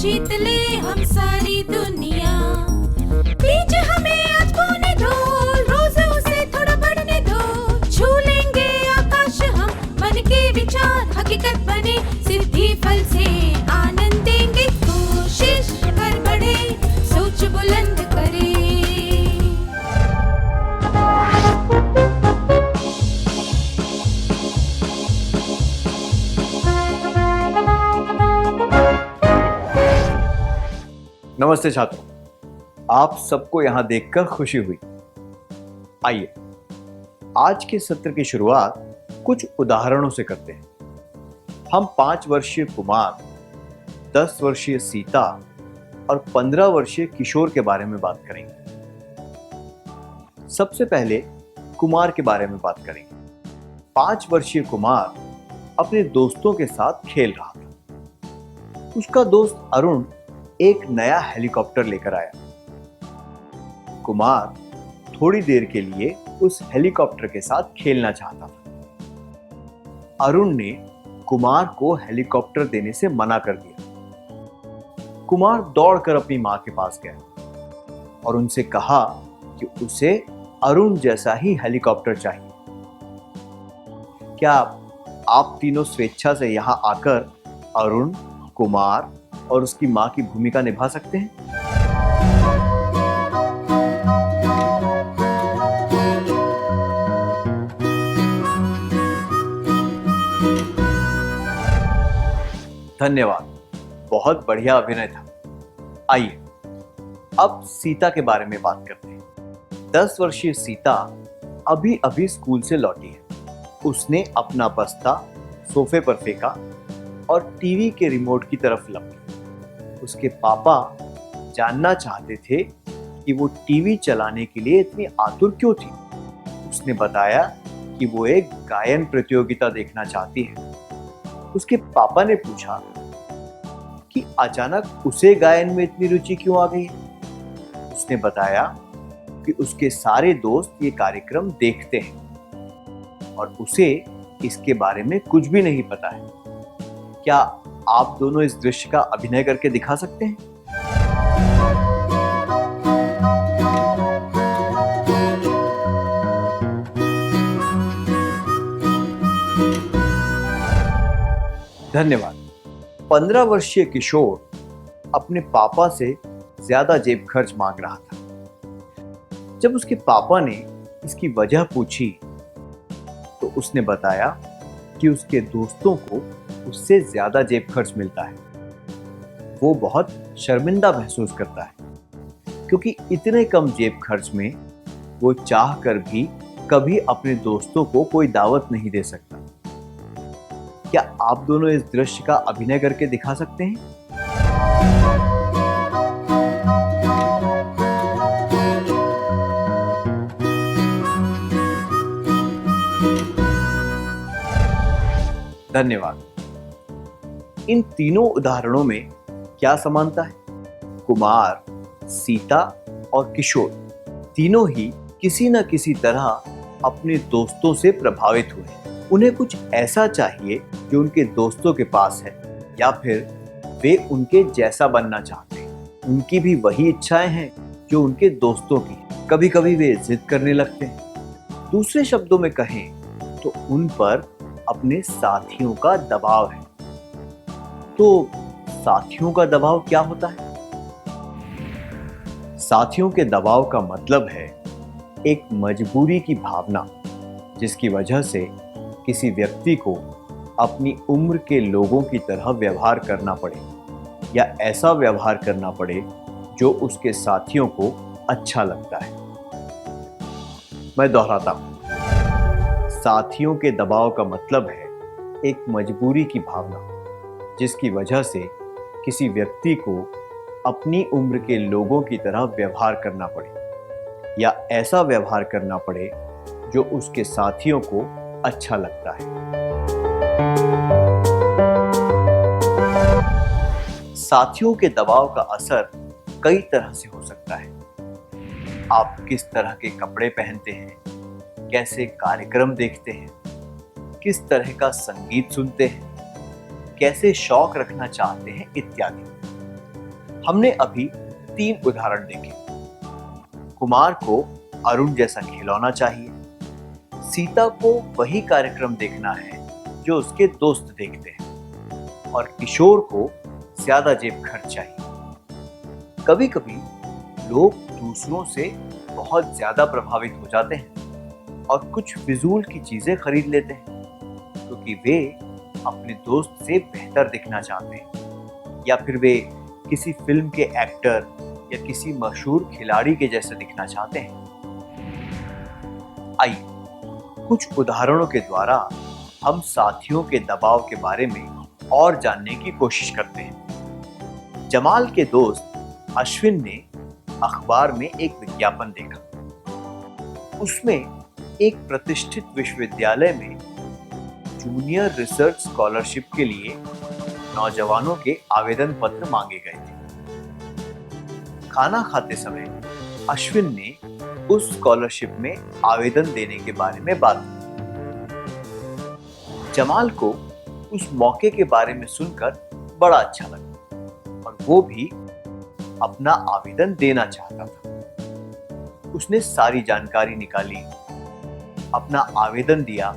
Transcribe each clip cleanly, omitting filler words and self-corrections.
जीत ले हम सारी दुनिया। बीच हमें आज बोने दो, रोज उसे थोड़ा बढ़ने दो। छू लेंगे आकाश हम, मन के विचार हकीकत बने। सिद्धि फल से आनंद देंगे, कोशिश कर बढ़े, सोच बुलंद करे। नमस्ते छात्रों, आप सबको यहाँ देखकर खुशी हुई। आइए आज के सत्र की शुरुआत कुछ उदाहरणों से करते हैं। हम 5 वर्षीय कुमार, 10 वर्षीय सीता और 15 वर्षीय किशोर के बारे में बात करेंगे। सबसे पहले कुमार के बारे में बात करेंगे। 5 वर्षीय कुमार अपने दोस्तों के साथ खेल रहा था। उसका दोस्त अरुण एक नया हेलीकॉप्टर लेकर आया। कुमार थोड़ी देर के लिए उस हेलीकॉप्टर के साथ खेलना चाहता था। अरुण ने कुमार को हेलीकॉप्टर देने से मना कर दिया। कुमार दौड़कर अपनी मां के पास गया और उनसे कहा कि उसे अरुण जैसा ही हेलीकॉप्टर चाहिए। क्या आप तीनों स्वेच्छा से यहां आकर अरुण, कुमार और उसकी मां की भूमिका निभा सकते हैं? धन्यवाद, बहुत बढ़िया अभिनय था। आइए अब सीता के बारे में बात करते हैं। 10 वर्षीय सीता अभी अभी स्कूल से लौटी है। उसने अपना बस्ता सोफे पर फेंका और टीवी के रिमोट की तरफ लपकी। उसके पापा जानना चाहते थे कि वो टीवी चलाने के लिए इतनी आतुर क्यों थी। उसने बताया कि वो एक गायन प्रतियोगिता देखना चाहती है। उसके पापा ने पूछा कि अचानक उसे गायन में इतनी रुचि क्यों आ गई। उसने बताया कि उसके सारे दोस्त ये कार्यक्रम देखते हैं और उसे इसके बारे में कुछ भी नहीं पता है। क्या आप दोनों इस दृश्य का अभिनय करके दिखा सकते हैं? धन्यवाद। 15 वर्षीय किशोर अपने पापा से ज्यादा जेब खर्च मांग रहा था। जब उसके पापा ने इसकी वजह पूछी तो उसने बताया कि उसके दोस्तों को उससे ज्यादा जेब खर्च मिलता है। वो बहुत शर्मिंदा महसूस करता है क्योंकि इतने कम जेब खर्च में वो चाह कर भी कभी अपने दोस्तों को कोई दावत नहीं दे सकता। क्या आप दोनों इस दृश्य का अभिनय करके दिखा सकते हैं? धन्यवाद। इन तीनों उदाहरणों में क्या समानता है? कुमार, सीता और किशोर तीनों ही किसी न किसी तरह अपने दोस्तों से प्रभावित हुए। उन्हें कुछ ऐसा चाहिए जो उनके दोस्तों के पास है, या फिर वे उनके जैसा बनना चाहते हैं। उनकी भी वही इच्छाएं हैं जो उनके दोस्तों की। कभी कभी वे जिद करने लगते हैं। दूसरे शब्दों में कहें तो उन पर अपने साथियों का दबाव है। तो साथियों का दबाव क्या होता है? साथियों के दबाव का मतलब है एक मजबूरी की भावना, जिसकी वजह से किसी व्यक्ति को अपनी उम्र के लोगों की तरह व्यवहार करना पड़े या ऐसा व्यवहार करना पड़े जो उसके साथियों को अच्छा लगता है। मैं दोहराता हूं, साथियों के दबाव का मतलब है एक मजबूरी की भावना, जिसकी वजह से किसी व्यक्ति को अपनी उम्र के लोगों की तरह व्यवहार करना पड़े या ऐसा व्यवहार करना पड़े जो उसके साथियों को अच्छा लगता है। साथियों के दबाव का असर कई तरह से हो सकता है। आप किस तरह के कपड़े पहनते हैं, कैसे कार्यक्रम देखते हैं, किस तरह का संगीत सुनते हैं, कैसे शौक रखना चाहते हैं इत्यादि। हमने अभी 3 उदाहरण देखे। कुमार को अरुण जैसा खिलौना चाहिए, सीता को वही कार्यक्रम देखना है जो उसके दोस्त देखते हैं, और किशोर को ज्यादा जेब खर्च चाहिए। कभी कभी लोग दूसरों से बहुत ज्यादा प्रभावित हो जाते हैं और कुछ फिजूल की चीजें खरीद लेते हैं क्योंकि वे अपने दोस्त से बेहतर दिखना चाहते हैं, या फिर वे किसी फिल्म के एक्टर या किसी मशहूर खिलाड़ी के जैसे दिखना चाहते हैं। आइए कुछ उदाहरणों के द्वारा हम साथियों के दबाव के बारे में और जानने की कोशिश करते हैं। जमाल के दोस्त अश्विन ने अखबार में एक विज्ञापन देखा। उसमें एक प्रतिष्ठित विश्वविद्यालय में जूनियर रिसर्च स्कॉलरशिप के लिए नौजवानों के आवेदन पत्र मांगे गए थे। खाना खाते समय अश्विन ने उस स्कॉलरशिप में आवेदन देने के बारे में बात की। जमाल को उस मौके के बारे में सुनकर बड़ा अच्छा लगा और वो भी अपना आवेदन देना चाहता था। उसने सारी जानकारी निकाली, अपना आवेदन दिया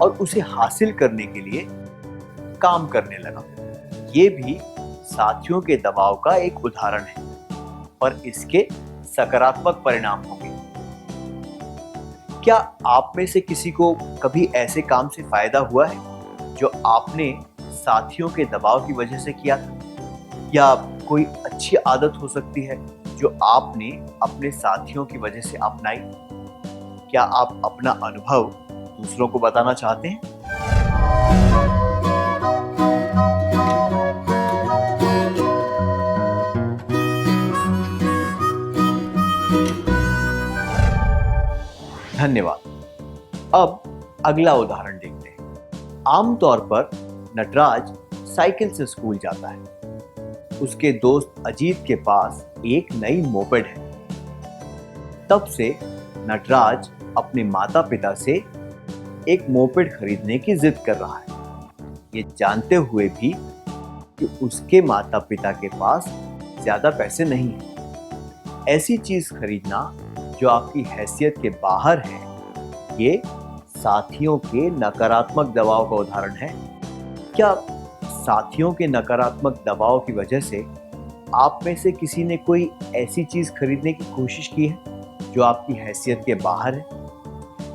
और उसे हासिल करने के लिए काम करने लगा। ये भी साथियों के दबाव का एक उदाहरण है और इसके सकारात्मक परिणाम होंगे। क्या आप में से किसी को कभी ऐसे काम से फायदा हुआ है जो आपने साथियों के दबाव की वजह से किया था, या कोई अच्छी आदत हो सकती है जो आपने अपने साथियों की वजह से अपनाई? क्या आप अपना अनुभव दूसरों को बताना चाहते हैं? धन्यवाद। अब अगला उदाहरण देखते हैं। आमतौर पर नटराज साइकिल से स्कूल जाता है। उसके दोस्त अजीत के पास एक नई मोपेड है। तब से नटराज अपने माता पिता से एक मोपेड खरीदने की जिद कर रहा है, ये जानते हुए भी कि उसके माता पिता के पास ज्यादा पैसे नहीं है। ऐसी चीज खरीदना जो आपकी हैसियत के बाहर है, ये साथियों के नकारात्मक दबाव का उदाहरण है। क्या साथियों के नकारात्मक दबाव की वजह से आप में से किसी ने कोई ऐसी चीज खरीदने की कोशिश की है जो आपकी हैसियत के बाहर है?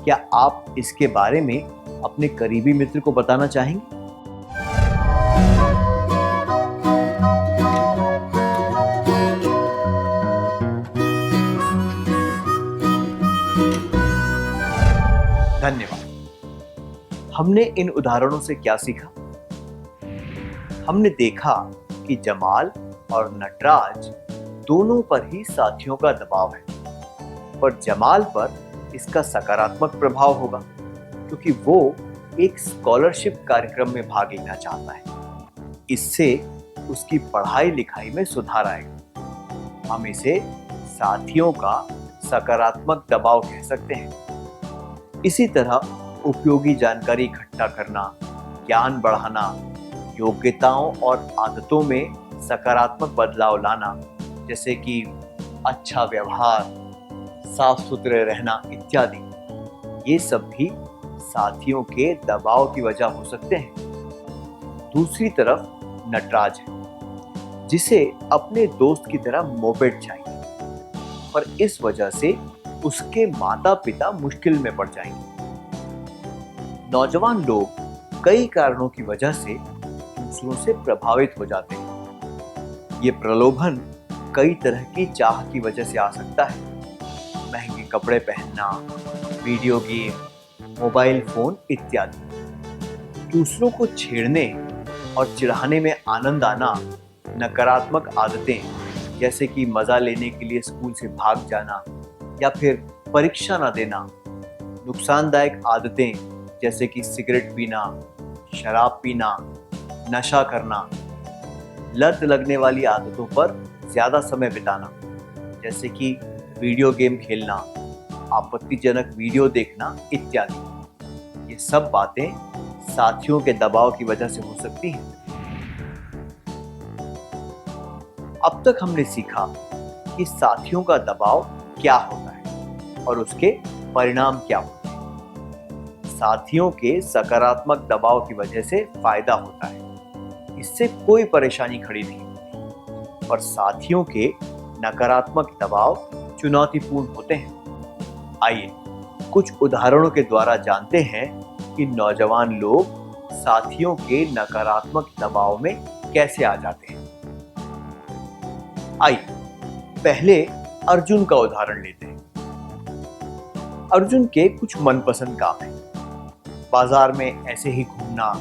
क्या आप इसके बारे में अपने करीबी मित्र को बताना चाहेंगे? धन्यवाद। हमने इन उदाहरणों से क्या सीखा? हमने देखा कि जमाल और नटराज दोनों पर ही साथियों का दबाव है, पर जमाल पर इसका सकारात्मक प्रभाव होगा क्योंकि वो एक स्कॉलरशिप कार्यक्रम में भाग लेना चाहता है। इससे उसकी पढ़ाई लिखाई में सुधार आएगा। हम इसे साथियों का सकारात्मक दबाव कह सकते हैं। इसी तरह उपयोगी जानकारी इकट्ठा करना, ज्ञान बढ़ाना, योग्यताओं और आदतों में सकारात्मक बदलाव लाना, जैसे कि अच्छा व्यवहार, साफ सुथरे रहना इत्यादि, ये सब भी साथियों के दबाव की वजह हो सकते हैं। दूसरी तरफ नटराज है, जिसे अपने दोस्त की तरह मोपेड चाहिए, पर इस वजह से उसके माता पिता मुश्किल में पड़ जाएंगे। नौजवान लोग कई कारणों की वजह से दूसरों से प्रभावित हो जाते हैं। ये प्रलोभन कई तरह की चाह की वजह से आ सकता है। महंगे कपड़े पहनना, वीडियो गेम, मोबाइल फोन इत्यादि। दूसरों को छेड़ने और चिढ़ाने में आनंद आना, नकारात्मक आदतें जैसे कि मजा लेने के लिए स्कूल से भाग जाना या फिर परीक्षा न देना, नुकसानदायक आदतें जैसे कि सिगरेट पीना, शराब पीना, नशा करना, लत लगने वाली आदतों पर ज्यादा समय बिताना जैसे कि वीडियो गेम खेलना, आपत्तिजनक वीडियो देखना इत्यादि। ये सब बातें साथियों के दबाव की वजह से हो सकती हैं। अब तक हमने सीखा कि साथियों का दबाव क्या होता है और उसके परिणाम क्या होते हैं। साथियों के सकारात्मक दबाव की वजह से फायदा होता है, इससे कोई परेशानी खड़ी नहीं होती, और साथियों के नकारात्मक दबाव चुनौतीपूर्ण होते हैं। आइए कुछ उदाहरणों के द्वारा जानते हैं कि नौजवान लोग साथियों के नकारात्मक दबाव में कैसे आ जाते हैं। आइए पहले अर्जुन का उदाहरण लेते हैं। अर्जुन के कुछ मनपसंद काम हैं, बाजार में ऐसे ही घूमना,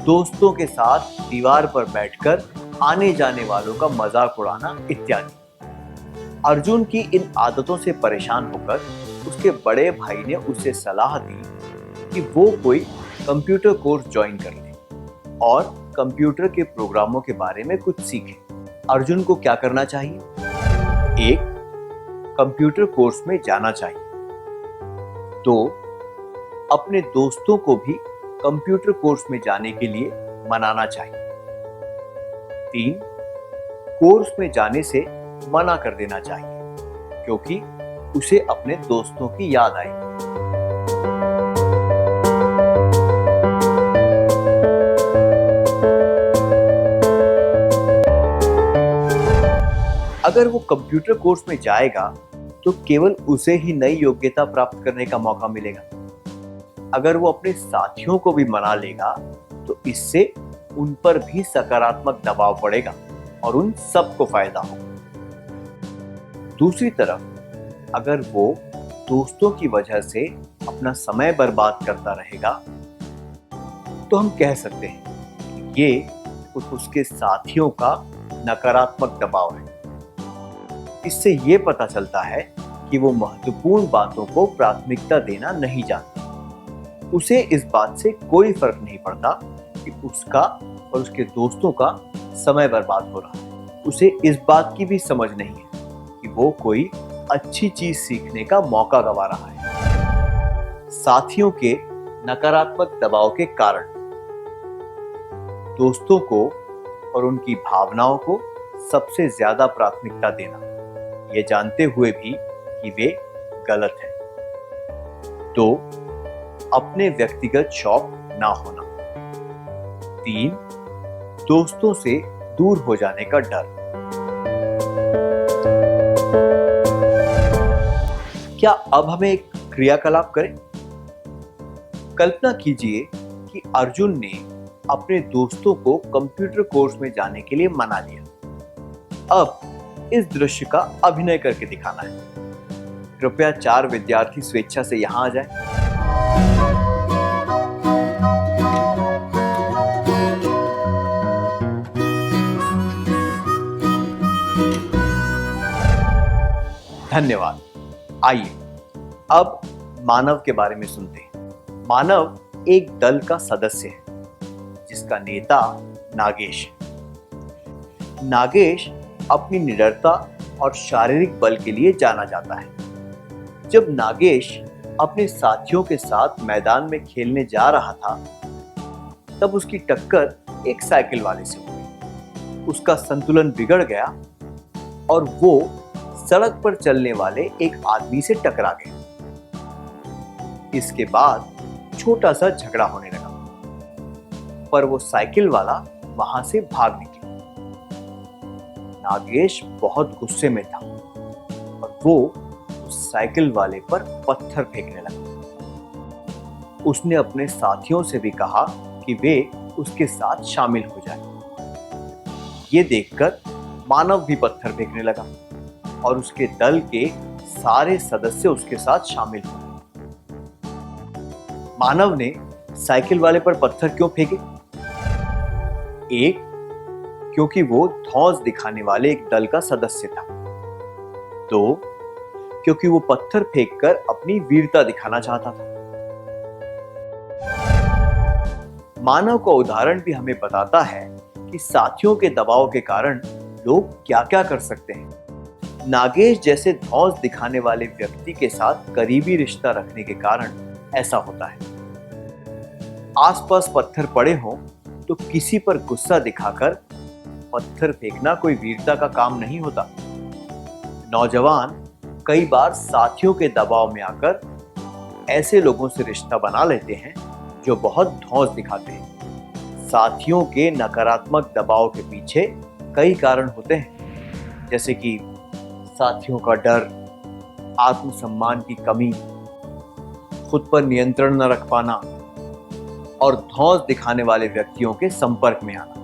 दोस्तों के साथ दीवार पर बैठकर आने जाने वालों का मजाक उड़ाना इत्यादि। अर्जुन की इन आदतों से परेशान होकर उसके बड़े भाई ने उसे सलाह दी कि वो कोई कंप्यूटर कोर्स ज्वाइन कर ले और कंप्यूटर के प्रोग्रामों के बारे में कुछ सीखे। अर्जुन को क्या करना चाहिए? एक, कंप्यूटर कोर्स में जाना चाहिए। दो, अपने दोस्तों को भी कंप्यूटर कोर्स में जाने के लिए मनाना चाहिए। तीन, कोर्स में जाने से मना कर देना चाहिए क्योंकि उसे अपने दोस्तों की याद आई। अगर वो कंप्यूटर कोर्स में जाएगा तो केवल उसे ही नई योग्यता प्राप्त करने का मौका मिलेगा। अगर वो अपने साथियों को भी मना लेगा तो इससे उन पर भी सकारात्मक दबाव पड़ेगा और उन सबको फायदा होगा। दूसरी तरफ अगर वो दोस्तों की वजह से अपना समय बर्बाद करता रहेगा तो हम कह सकते हैं कि ये उसके साथियों का नकारात्मक दबाव है। इससे ये पता चलता है कि वो महत्वपूर्ण बातों को प्राथमिकता देना नहीं जानता। उसे इस बात से कोई फर्क नहीं पड़ता कि उसका और उसके दोस्तों का समय बर्बाद हो रहा है। उसे इस बात की भी समझ नहीं है कि वो कोई अच्छी चीज सीखने का मौका गंवा रहा है। साथियों के नकारात्मक दबाव के कारण दोस्तों को और उनकी भावनाओं को सबसे ज्यादा प्राथमिकता देना, ये जानते हुए भी कि वे गलत हैं। तो अपने व्यक्तिगत शौक ना होना। तीन, दोस्तों से दूर हो जाने का डर। क्या अब हमें एक क्रियाकलाप करें? कल्पना कीजिए कि अर्जुन ने अपने दोस्तों को कंप्यूटर कोर्स में जाने के लिए मना लिया। अब इस दृश्य का अभिनय करके दिखाना है। कृपया 4 विद्यार्थी स्वेच्छा से यहां आ जाएं। धन्यवाद। आइए अब मानव के बारे में सुनते हैं। मानव एक दल का सदस्य है जिसका नेता नागेश है। नागेश अपनी निडरता और शारीरिक बल के लिए जाना जाता है। जब नागेश अपने साथियों के साथ मैदान में खेलने जा रहा था तब उसकी टक्कर एक साइकिल वाले से हुई। उसका संतुलन बिगड़ गया और वो सड़क पर चलने वाले एक आदमी से टकरा गया। इसके बाद छोटा सा झगड़ा होने लगा, पर वो साइकिल वाला वहां से भाग निकला। नागेश बहुत गुस्से में था और वो उस साइकिल वाले पर पत्थर फेंकने लगा। उसने अपने साथियों से भी कहा कि वे उसके साथ शामिल हो जाएं। ये देखकर मानव भी पत्थर फेंकने लगा और उसके दल के सारे सदस्य उसके साथ शामिल हो गए। मानव ने साइकिल वाले पर पत्थर क्यों फेंके? एक, क्योंकि वो धौंस दिखाने वाले एक दल का सदस्य था। दो, क्योंकि वो पत्थर फेंककर अपनी वीरता दिखाना चाहता था। मानव का उदाहरण भी हमें बताता है कि साथियों के दबाव के कारण लोग क्या क्या कर सकते हैं। नागेश जैसे धौंस दिखाने वाले व्यक्ति के साथ करीबी रिश्ता रखने के कारण ऐसा होता है। आसपास पत्थर पड़े हों तो किसी पर गुस्सा दिखाकर पत्थर फेंकना कोई वीरता का काम नहीं होता। नौजवान कई बार साथियों के दबाव में आकर ऐसे लोगों से रिश्ता बना लेते हैं जो बहुत धौंस दिखाते हैं। साथियों के नकारात्मक दबाव के पीछे कई कारण होते हैं, जैसे कि साथियों का डर, आत्मसम्मान की कमी, खुद पर नियंत्रण न रख पाना और धौंस दिखाने वाले व्यक्तियों के संपर्क में आना।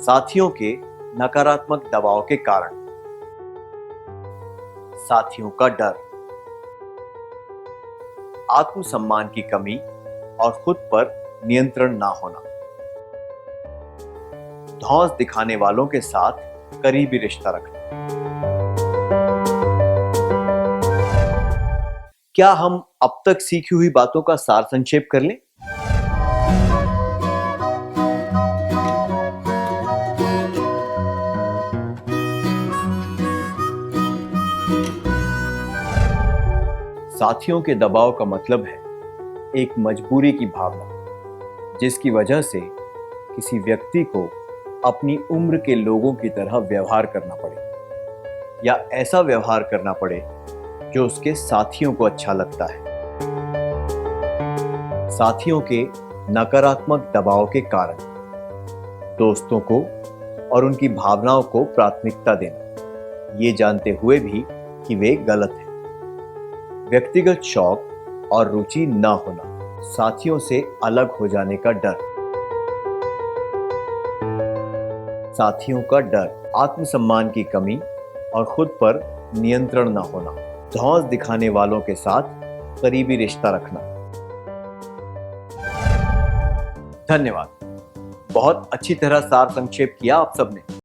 साथियों के नकारात्मक दबाव के कारण। साथियों का डर, आत्मसम्मान की कमी और खुद पर नियंत्रण ना होना, धौंस दिखाने वालों के साथ करीबी रिश्ता रखना। क्या हम अब तक सीखी हुई बातों का सार संक्षेप कर लें? साथियों के दबाव का मतलब है एक मजबूरी की भावना, जिसकी वजह से किसी व्यक्ति को अपनी उम्र के लोगों की तरह व्यवहार करना पड़े या ऐसा व्यवहार करना पड़े जो उसके साथियों को अच्छा लगता है। साथियों के नकारात्मक दबाव के कारण। दोस्तों को और उनकी भावनाओं को प्राथमिकता देना, ये जानते हुए भी कि वे गलत हैं। व्यक्तिगत शौक और रुचि न होना, साथियों से अलग हो जाने का डर। साथियों का डर, आत्मसम्मान की कमी और खुद पर नियंत्रण न होना, धौंस दिखाने वालों के साथ करीबी रिश्ता रखना। धन्यवाद। बहुत अच्छी तरह सार संक्षेप किया आप सबने।